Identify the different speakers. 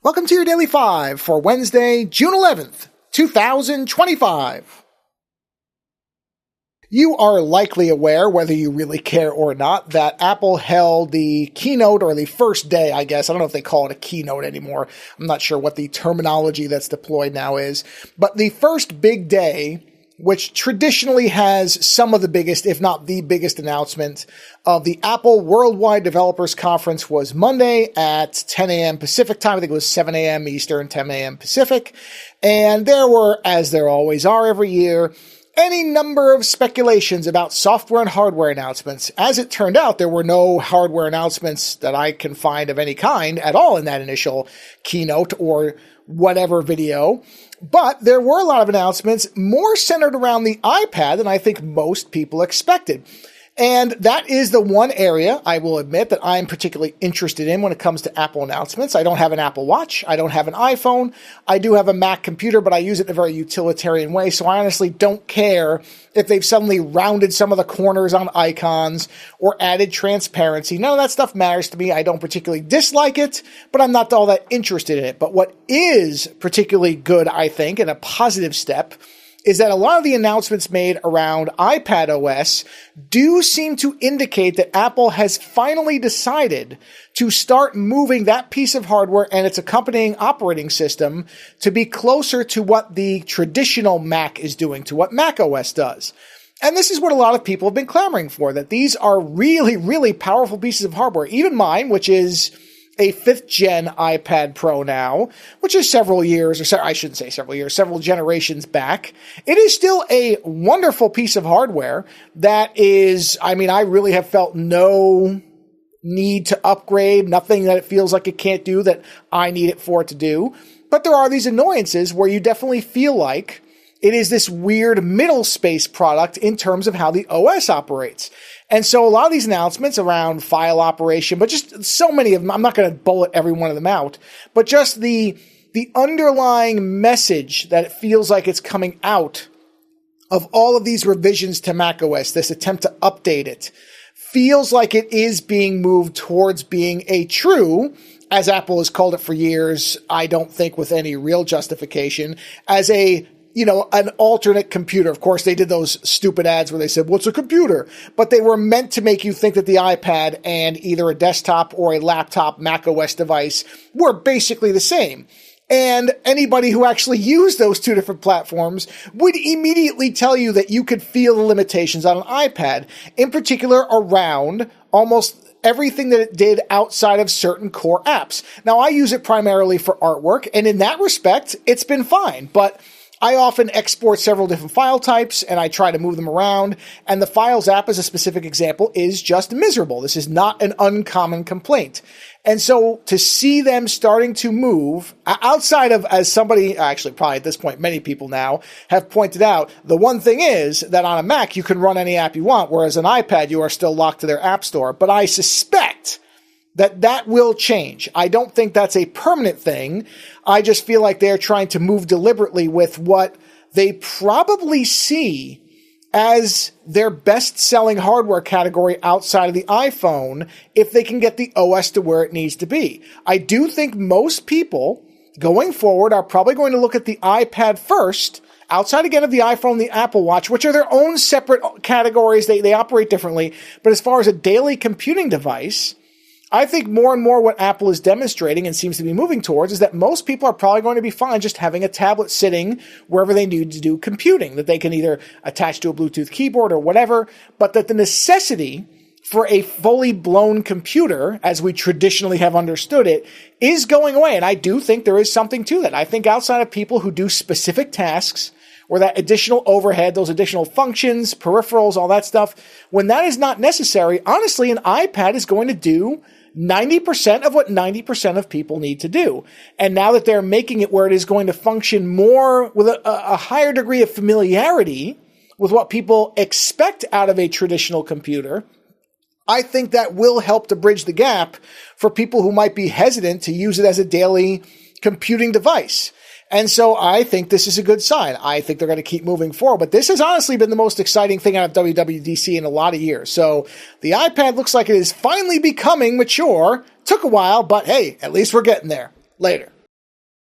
Speaker 1: Welcome to your Daily 5 for Wednesday, June 11th, 2025. You are likely aware, whether you really care or not, that Apple held the keynote, or the first day, I guess. I don't know if they call it a keynote anymore. I'm not sure what the terminology that's deployed now is. But the first big day, which traditionally has some of the biggest, if not the biggest announcement of the Apple Worldwide Developers Conference, was Monday at 10 a.m. Pacific time. I think it was 7 a.m. Eastern, 10 a.m. Pacific. And there were, as there always are every year, any number of speculations about software and hardware announcements. As it turned out, there were no hardware announcements that I can find of any kind at all in that initial keynote or whatever video. But there were a lot of announcements more centered around the iPad than I think most people expected. And that is the one area, I will admit, that I'm particularly interested in when it comes to Apple announcements. I don't have an Apple Watch. I don't have an iPhone. I do have a Mac computer, but I use it in a very utilitarian way. So I honestly don't care if they've suddenly rounded some of the corners on icons or added transparency. None of that stuff matters to me. I don't particularly dislike it, but I'm not all that interested in it. But what is particularly good, I think, and a positive step, is that a lot of the announcements made around iPadOS do seem to indicate that Apple has finally decided to start moving that piece of hardware and its accompanying operating system to be closer to what the traditional Mac is doing, to what macOS does. And this is what a lot of people have been clamoring for, that these are really, really powerful pieces of hardware. Even mine, which is a 5th gen iPad Pro now, which is several years, or I shouldn't say several years, several generations back. It is still a wonderful piece of hardware that is, I really have felt no need to upgrade, nothing that it feels like it can't do that I need it for it to do. But there are these annoyances where you definitely feel like it is this weird middle space product in terms of how the OS operates. And so a lot of these announcements around file operation, but just so many of them, I'm not going to bullet every one of them out, but just the underlying message that it feels like it's coming out of all of these revisions to macOS, this attempt to update it, feels like it is being moved towards being a true, as Apple has called it for years, I don't think with any real justification, as an alternate computer. Of course, they did those stupid ads where they said, what's a computer? But they were meant to make you think that the iPad and either a desktop or a laptop macOS device were basically the same. And anybody who actually used those two different platforms would immediately tell you that you could feel the limitations on an iPad, in particular around almost everything that it did outside of certain core apps. Now, I use it primarily for artwork, and in that respect, it's been fine. But I often export several different file types and I try to move them around, and the Files app, as a specific example, is just miserable. This is not an uncommon complaint. And so to see them starting to move outside of, as somebody, actually probably at this point, many people now have pointed out, the one thing is that on a Mac you can run any app you want, whereas an iPad you are still locked to their app store. But I suspect that will change. I don't think that's a permanent thing. I just feel like they're trying to move deliberately with what they probably see as their best-selling hardware category outside of the iPhone if they can get the OS to where it needs to be. I do think most people going forward are probably going to look at the iPad first, outside again of the iPhone and the Apple Watch, which are their own separate categories. They operate differently. But as far as a daily computing device, I think more and more what Apple is demonstrating and seems to be moving towards is that most people are probably going to be fine just having a tablet sitting wherever they need to do computing, that they can either attach to a Bluetooth keyboard or whatever, but that the necessity for a fully blown computer, as we traditionally have understood it, is going away. And I do think there is something to that. I think outside of people who do specific tasks, or that additional overhead, those additional functions, peripherals, all that stuff, when that is not necessary, honestly, an iPad is going to do 90% of what 90% of people need to do. And now that they're making it where it is going to function more with a higher degree of familiarity with what people expect out of a traditional computer, I think that will help to bridge the gap for people who might be hesitant to use it as a daily computing device. And so I think this is a good sign. I think they're going to keep moving forward. But this has honestly been the most exciting thing out of WWDC in a lot of years. So the iPad looks like it is finally becoming mature. Took a while, but hey, at least we're getting there. Later.